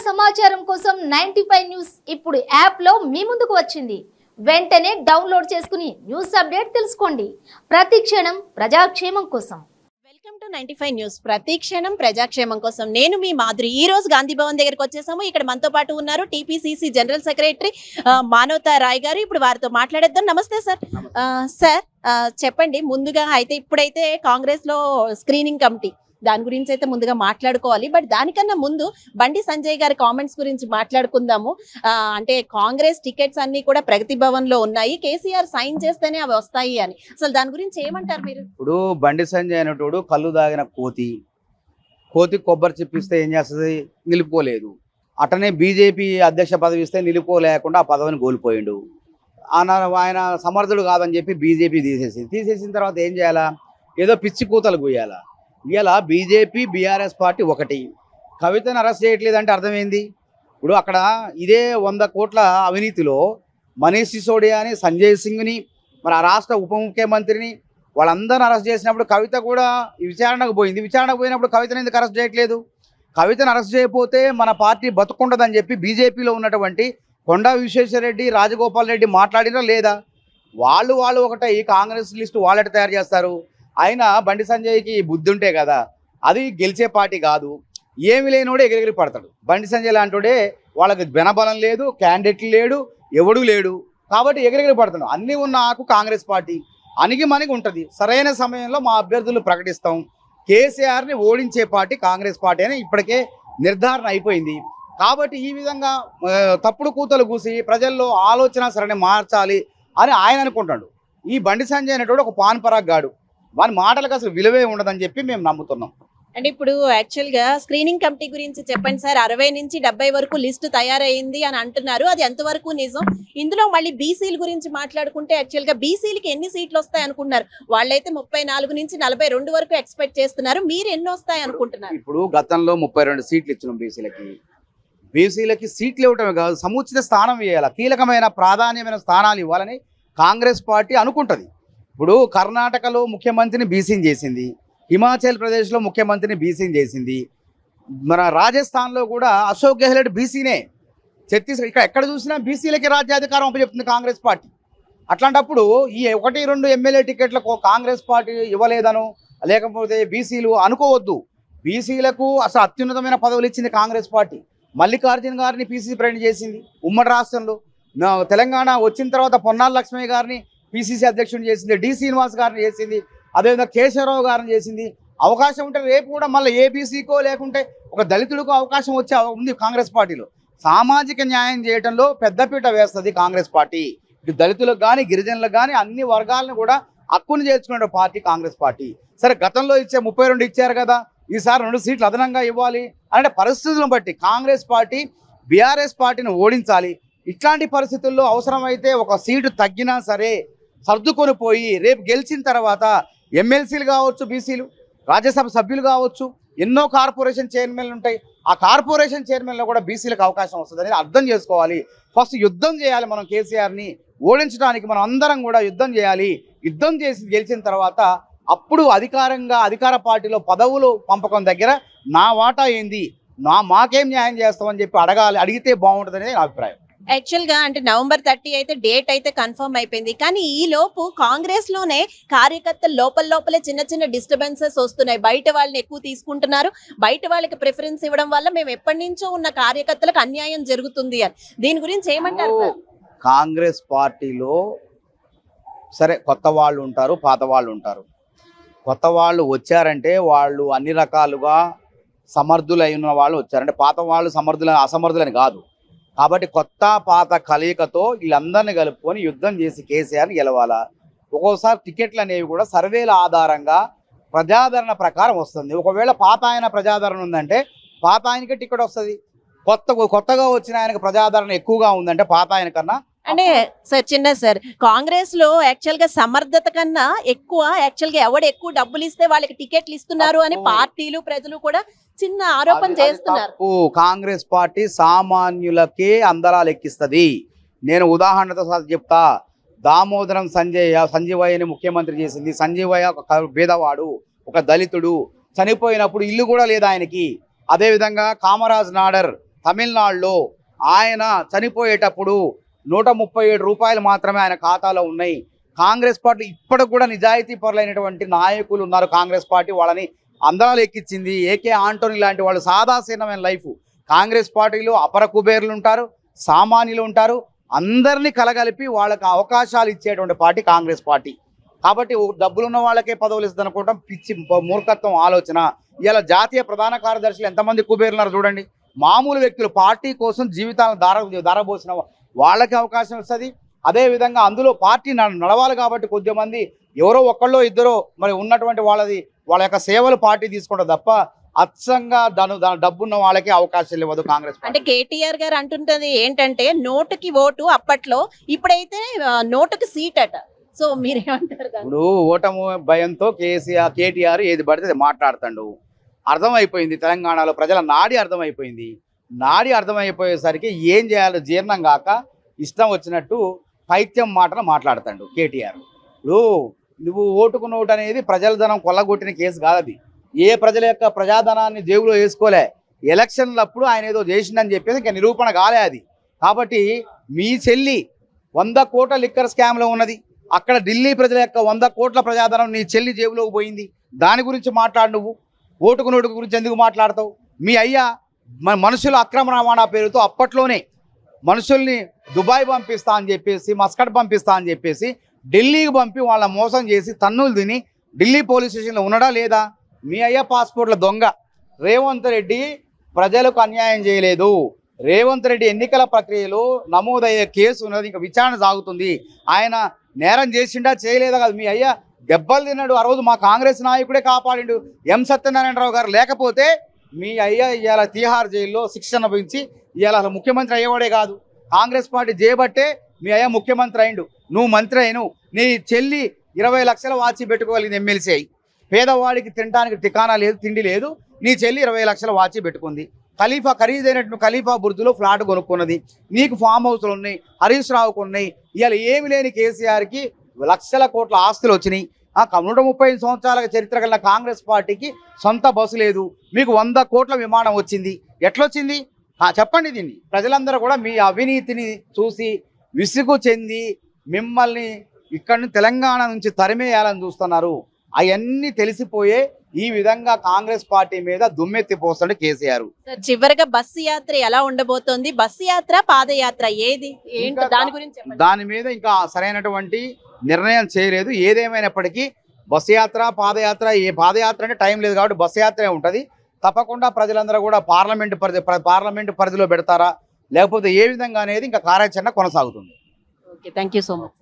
సమాచారం కోసం 95 న్యూస్ ఇప్పుడు యాప్ లో మీ ముందుకు వచ్చింది. వెంటనే డౌన్లోడ్ చేసుకుని న్యూస్ అప్డేట్ తెలుసుకోండి. ప్రతి క్షణం ప్రజాక్షేమం కోసం. Welcome to 95 news. ప్రతి క్షణం ప్రజాక్షేమం కోసం. నేను మీ మాధురి. ఈ రోజు గాంధీ భవన్ దగ్గరికి వచ్చేసాము. ఇక్కడ మనతో పాటు ఉన్నారు టీపీసీసీ జనరల్ సెక్రటరీ మానవతా రాయ్ గారు. ఇప్పుడు వారితో మాట్లాడేద్దాం. నమస్తే సార్. సార్ చెప్పండి, ముందుగా అయితే ఇప్పుడైతే కాంగ్రెస్ లో స్క్రీనింగ్ కమిటీ దాని గురించి అయితే ముందుగా మాట్లాడుకోవాలి. బట్ దానికన్నా ముందు బండి సంజయ్ గారి కామెంట్స్ గురించి మాట్లాడుకుందాము. అంటే కాంగ్రెస్ టికెట్స్ అన్ని కూడా ప్రగతి భవన్ లో ఉన్నాయి, కేసీఆర్ సైన్ చేస్తేనే అవి వస్తాయి అని. అసలు దాని గురించి ఏమంటారు మీరు? ఇప్పుడు బండి సంజయ్ అనేటోడు కళ్ళు దాగిన కోతి కొబ్బరి చెప్పిస్తే ఏం చేస్తుంది? నిలుపుకోలేదు. అటనే బీజేపీ అధ్యక్ష పదవి ఇస్తే నిలుపుకోలేకుండా ఆ పదవిని కోల్పోయిండు. ఆయన సమర్థుడు కాదని చెప్పి బీజేపీ తీసేసిన తర్వాత ఏం చేయాలా? ఏదో పిచ్చి కూతలు గుయ్యాలా. ఇలా బీజేపీ బీఆర్ఎస్ పార్టీ ఒకటి. కవితను అరెస్ట్ చేయట్లేదంటే అర్థమైంది. ఇప్పుడు అక్కడ ఇదే 100 కోట్ల అవినీతిలో మనీష్ సిసోడియాని, సంజయ్ సింగ్ని, మరి ఆ రాష్ట్ర ఉప ముఖ్యమంత్రిని వాళ్ళందరిని అరెస్ట్ చేసినప్పుడు కవిత కూడా విచారణకు పోయింది. విచారణకు పోయినప్పుడు కవితను ఎందుకు అరెస్ట్ చేయట్లేదు? కవితను అరెస్ట్ చేయకపోతే మన పార్టీ బతుకుండదని చెప్పి బీజేపీలో ఉన్నటువంటి కొండా విశ్వేశ్వరరెడ్డి, రాజగోపాల్ రెడ్డి మాట్లాడినా లేదా? వాళ్ళు ఒకటే. ఈ కాంగ్రెస్ లిస్టు వాళ్ళెట తయారు చేస్తారు. అయినా బండి సంజయ్కి బుద్ధి ఉంటే కదా, అది గెలిచే పార్టీ కాదు. ఏమి లేనివాడే ఎగిరెగిరి పడతాడు. బండి సంజయ్ లాంటివాడే. వాళ్ళకి బలం లేదు, క్యాండిడేట్లు లేడు, ఎవడూ లేడు. కాబట్టి ఎగిరెగిరి పడతాడు. అన్నీ ఉన్న ఆకు కాంగ్రెస్ పార్టీ అణిగి మణిగి ఉంటుంది. సరైన సమయంలో మా అభ్యర్థులు ప్రకటిస్తాం. కేసీఆర్ని ఓడించే పార్టీ కాంగ్రెస్ పార్టీ అని ఇప్పటికే నిర్ధారణ అయిపోయింది. కాబట్టి ఈ విధంగా తప్పుడు కూతలు కూసి ప్రజల్లో ఆలోచన సరళి మార్చాలి అని ఆయన అనుకుంటాడు. ఈ బండి సంజయ్ అనేటోడు ఒక పాన్ పరాగ్ గాడు. వాని మాటలకు అసలు విలువే ఉండదని చెప్పి మేము నమ్ముతున్నాం. అంటే ఇప్పుడు యాక్చువల్ గా స్క్రీనింగ్ కమిటీ గురించి చెప్పండి సార్. 60 నుంచి 70 వరకు లిస్టు తయారైంది అని అంటున్నారు. అది ఎంతవరకు నిజం? ఇందులో మళ్ళీ బీసీల గురించి మాట్లాడుకుంటే యాక్చువల్ గా బీసీలకి ఎన్ని సీట్లు వస్తాయి అనుకుంటున్నారు? వాళ్ళైతే 34 నుంచి 42 వరకు ఎక్స్పెక్ట్ చేస్తున్నారు. మీరు ఎన్ని వస్తాయి అనుకుంటున్నారు? ఇప్పుడు గతంలో 32 సీట్లు ఇచ్చినాం బీసీలకి సీట్లు ఇవ్వటమే కాదు, సముచిత స్థానం ఇవ్వాలి. కీలకమైన ప్రాధాన్యమైన స్థానాలు ఇవ్వాలని కాంగ్రెస్ పార్టీ అనుకుంటుంది. ఇప్పుడు కర్ణాటకలో ముఖ్యమంత్రిని బీసీని చేసింది, హిమాచల్ ప్రదేశ్లో ముఖ్యమంత్రిని బీసీని చేసింది, మన రాజస్థాన్లో కూడా అశోక్ గెహ్లోట్ బీసీనే, ఛత్తీస్గఢ్ ఇక్కడ ఎక్కడ చూసినా బీసీలకి రాజ్యాధికారం అప్పచెప్తుంది కాంగ్రెస్ పార్టీ. అట్లాంటప్పుడు ఈ 1-2 ఎమ్మెల్యే టికెట్లకు కాంగ్రెస్ పార్టీ ఇవ్వలేదను, లేకపోతే బీసీలు అనుకోవద్దు. బీసీలకు అసలు అత్యున్నతమైన పదవులు ఇచ్చింది కాంగ్రెస్ పార్టీ. మల్లికార్జున్ గారిని పీసీసీ ప్రెసిడెంట్ చేసింది ఉమ్మడి రాష్ట్రంలో. తెలంగాణ వచ్చిన తర్వాత పొన్నాల లక్ష్మయ్య గారిని పీసీసీ అధ్యక్షుడిని చేసింది, డి శ్రీనివాస్ గారిని చేసింది, అదేవిధంగా కేశవరావు గారిని చేసింది. అవకాశం ఉంటే రేపు కూడా మళ్ళీ ఏబీసీకో లేకుంటే ఒక దళితుడికో అవకాశం వచ్చే ఉంది కాంగ్రెస్ పార్టీలో. సామాజిక న్యాయం చేయడంలో పెద్దపీట వేస్తుంది కాంగ్రెస్ పార్టీ. ఇటు దళితులకు కానీ గిరిజనులకు కానీ అన్ని వర్గాలను కూడా హక్కును చేర్చుకునే పార్టీ కాంగ్రెస్ పార్టీ. సరే, గతంలో ఇచ్చే 32 ఇచ్చారు కదా, ఈసారి 2 సీట్లు అదనంగా ఇవ్వాలి అంటే పరిస్థితులను బట్టి కాంగ్రెస్ పార్టీ బీఆర్ఎస్ పార్టీని ఓడించాలి. ఇట్లాంటి పరిస్థితుల్లో అవసరమైతే ఒక సీటు తగ్గినా సరే సర్దుకొని పోయి రేపు గెలిచిన తర్వాత ఎమ్మెల్సీలు కావచ్చు, బీసీలు రాజ్యసభ సభ్యులు కావచ్చు, ఎన్నో కార్పొరేషన్ చైర్మన్లు ఉంటాయి. ఆ కార్పొరేషన్ చైర్మన్లో కూడా బీసీలకు అవకాశం వస్తుంది అనేది అర్థం చేసుకోవాలి. ఫస్ట్ యుద్ధం చేయాలి. మనం కేసీఆర్ని ఓడించడానికి మనం అందరం కూడా యుద్ధం చేయాలి. యుద్ధం చేసి గెలిచిన తర్వాత అప్పుడు అధికార పార్టీలో పదవులు పంపకం దగ్గర నా వాటా ఏంది, మాకేం న్యాయం చేస్తామని చెప్పి అడిగితే బాగుంటుంది అనేది నా అభిప్రాయం. యాక్చువల్ గా అంటే November 30 అయితే డేట్ అయితే కన్ఫర్మ్ అయిపోయింది. కానీ ఈ లోపు కాంగ్రెస్ లోనే కార్యకర్తలు లోపలే చిన్న డిస్టర్బెన్సెస్ వస్తున్నాయి. బయట వాళ్ళని ఎక్కువ తీసుకుంటున్నారు. బయట వాళ్ళకి ప్రిఫరెన్స్ ఇవ్వడం వల్ల మేము ఎప్పటి నుంచో ఉన్న కార్యకర్తలకు అన్యాయం జరుగుతుంది అని. దీని గురించి ఏమంటారు సార్? కాంగ్రెస్ పార్టీలో సరే కొత్త వాళ్ళు ఉంటారు, పాత వాళ్ళు ఉంటారు. కొత్త వాళ్ళు వచ్చారంటే వాళ్ళు అన్ని రకాలుగా సమర్థులైన వాళ్ళు వచ్చారంటే, పాత వాళ్ళు అసమర్థులని కాదు. కాబట్టి కొత్త పాత కలయికతో వీళ్ళందరినీ కలుపుకొని యుద్ధం చేసి కేసీఆర్ని గెలవాలా. ఒక్కోసారి టికెట్లు అనేవి కూడా సర్వేల ఆధారంగా ప్రజాదరణ ప్రకారం వస్తుంది. ఒకవేళ పాత ఆయన ప్రజాదరణ ఉందంటే పాత ఆయనకే టికెట్ వస్తుంది. కొత్తగా వచ్చిన ఆయనకు ప్రజాదరణ ఎక్కువగా ఉందంటే పాత ఆయన కన్నా. అంటే సార్ కాంగ్రెస్ లో యాక్చువల్ గా సమర్థత కన్నా ఎక్కువ యాక్చువల్ గా ఎవడు ఎక్కువ డబ్బులు ఇస్తే వాళ్ళకి టికెట్లు ఇస్తున్నారు అని పార్టీలు ప్రజలు కూడా చిన్న ఆరోపణ చేస్తున్నారు. కాంగ్రెస్ పార్టీ సామాన్యులకే అందరాలు ఎక్కిస్తుంది. నేను ఉదాహరణతో చెప్తా. దామోదరం సంజీవయ్యని ముఖ్యమంత్రి చేసింది. సంజీవయ్య ఒక పేదవాడు, ఒక దళితుడు, చనిపోయినప్పుడు ఇల్లు కూడా లేదు ఆయనకి. అదేవిధంగా కామరాజ్ నాడర్ తమిళనాడులో ఆయన చనిపోయేటప్పుడు 137 రూపాయలు మాత్రమే ఆయన ఖాతాలో ఉన్నాయి. కాంగ్రెస్ పార్టీ ఇప్పటికి కూడా నిజాయితీ పరులైనటువంటి నాయకులు ఉన్నారు. కాంగ్రెస్ పార్టీ వాళ్ళని అందరాలు ఎక్కించింది. ఏకే ఆంటోనీ లాంటి వాళ్ళు సాదాసీనమైన లైఫ్. కాంగ్రెస్ పార్టీలో అపర కుబేర్లు ఉంటారు, సామాన్యులు ఉంటారు. అందరినీ కలగలిపి వాళ్ళకి అవకాశాలు ఇచ్చేటువంటి పార్టీ కాంగ్రెస్ పార్టీ. కాబట్టి డబ్బులున్న వాళ్ళకే పదవులు ఇస్తుంది అనుకోవడం పిచ్చి మూర్ఖత్వం ఆలోచన. ఇలా జాతీయ ప్రధాన కార్యదర్శులు ఎంతమంది కుబేరున్నారు చూడండి. మామూలు వ్యక్తులు పార్టీ కోసం జీవితాలను ధారపోసిన వాళ్ళకి అవకాశం వస్తుంది. అదేవిధంగా అందులో పార్టీ నడవాలి కాబట్టి కొద్దిమంది ఎవరో ఒక్కళ్ళో ఇద్దరో మరి ఉన్నటువంటి వాళ్ళ యొక్క సేవలు పార్టీ తీసుకుంటారు తప్ప అచ్చంగా డబ్బున్న వాళ్ళకి అవకాశాలు ఇవ్వదు కాంగ్రెస్. అంటే కేటీఆర్ గారు అంటుంటది ఏంటంటే నోటుకి ఓటు అప్పట్లో, ఇప్పుడైతే నోటుకి సీట్ అట. సో మీరేమంటారు? ఇప్పుడు ఓటము భయంతో కేటీఆర్ ఏది పడితే అది మాట్లాడుతాడు. అర్థమైపోయింది తెలంగాణలో ప్రజల నాడి అర్థమైపోయింది. నాడి అర్థమైపోయేసరికి ఏం చేయాలో జీర్ణం కాక ఇష్టం వచ్చినట్టు పైత్యం మాటలు మాట్లాడతాడు కేటీఆర్. ఇప్పుడు నువ్వు ఓటుకు నోటు అనేది ప్రజల ధనం కొల్లగొట్టిన కేసు కాదు. అది ఏ ప్రజల యొక్క ప్రజాధనాన్ని జేబులో వేసుకోలే. ఎలక్షన్లప్పుడు ఆయన ఏదో చేసిందని చెప్పేసి ఇంకా నిరూపణ కాలే అది. కాబట్టి మీ చెల్లి 100 కోట్ల లిక్కర్ స్కామ్లో ఉన్నది. అక్కడ ఢిల్లీ ప్రజల యొక్క 100 కోట్ల ప్రజాధనం నీ చెల్లి జేబులోకి పోయింది. దాని గురించి మాట్లాడు. నువ్వు ఓటుకు నోటు గురించి ఎందుకు మాట్లాడతావు? మీ అయ్యా మనుషుల అక్రమ రవాణా పేరుతో అప్పట్లోనే మనుషుల్ని దుబాయ్ పంపిస్తా అని చెప్పేసి, మస్కట్ పంపిస్తా అని చెప్పేసి ఢిల్లీకి పంపి వాళ్ళ మోసం చేసి తన్నులు తిని ఢిల్లీ పోలీస్ స్టేషన్లో ఉన్నాడా లేదా? మీ అయ్యా పాస్పోర్ట్ల దొంగ. రేవంత్ రెడ్డి ప్రజలకు అన్యాయం చేయలేదు. రేవంత్ రెడ్డి ఎన్నికల ప్రక్రియలో నమోదయ్యే కేసు ఉన్నది, ఇంకా విచారణ సాగుతుంది. ఆయన నేరం చేసిండా చేయలేదా కాదు. మీ అయ్యా దెబ్బలు తిన్నాడు. ఆ రోజు మా కాంగ్రెస్ నాయకుడే కాపాడిండు, ఎం సత్యనారాయణరావు గారు. లేకపోతే మీ అయ్యా ఇవాళ తీహార్ జైల్లో శిక్ష అనుభవించి ఇవాళ అసలు ముఖ్యమంత్రి అయ్యేవాడే కాదు. కాంగ్రెస్ పార్టీ చేయబట్టే మీ అయ్యా ముఖ్యమంత్రి అయిండు, నువ్వు మంత్రి అయినవు. నీ చెల్లి 20 లక్షల వాచి పెట్టుకోగలిగింది ఎమ్మెల్సీ అయి. పేదవాడికి తినడానికి ఠికానా లేదు, తిండి లేదు. నీ చెల్లి 20 లక్షల వాచి పెట్టుకుంది. ఖలీఫా ఖరీదైనట్టు ఖలీఫా బుర్దులో ఫ్లాట్ కొనుక్కున్నది. నీకు ఫామ్ హౌస్లు ఉన్నాయి, హరీష్ రావుకు ఉన్నాయి. ఇవాళ ఏమి లేని కేసీఆర్కి లక్షల కోట్ల ఆస్తులు వచ్చినాయి. 130 సంవత్సరాల చరిత్ర గల కాంగ్రెస్ పార్టీకి సొంత బస్సు లేదు. మీకు 100 కోట్ల విమానం వచ్చింది. ఎట్లొచ్చింది చెప్పండి. దీన్ని ప్రజలందరూ కూడా మీ అవినీతిని చూసి విసుగు చెంది మిమ్మల్ని ఇక్కడి నుంచి తెలంగాణ నుంచి తరిమేయాలని చూస్తున్నారు. అవన్నీ తెలిసిపోయే ఈ విధంగా కాంగ్రెస్ పార్టీ మీద దుమ్మెత్తిపోస్తాడు కేసీఆర్. చివరిగా బస్సు యాత్ర ఎలా ఉండబోతోంది? బస్సు యాత్ర, పాదయాత్ర ఏది ఏంటి దాని గురించి? దాని మీద ఇంకా సరైనటువంటి నిర్ణయం చేయలేదు. ఏదేమైనప్పటికీ బస్సు యాత్ర, పాదయాత్ర, ఏ పాదయాత్ర అంటే టైం లేదు కాబట్టి బస్సు యాత్రే ఉంటుంది. తప్పకుండా ప్రజలందరూ కూడా పార్లమెంటు పరిధిలో పెడతారా లేకపోతే ఏ విధంగా అనేది ఇంకా కార్యాచరణ కొనసాగుతుంది. Okay, thank you so much.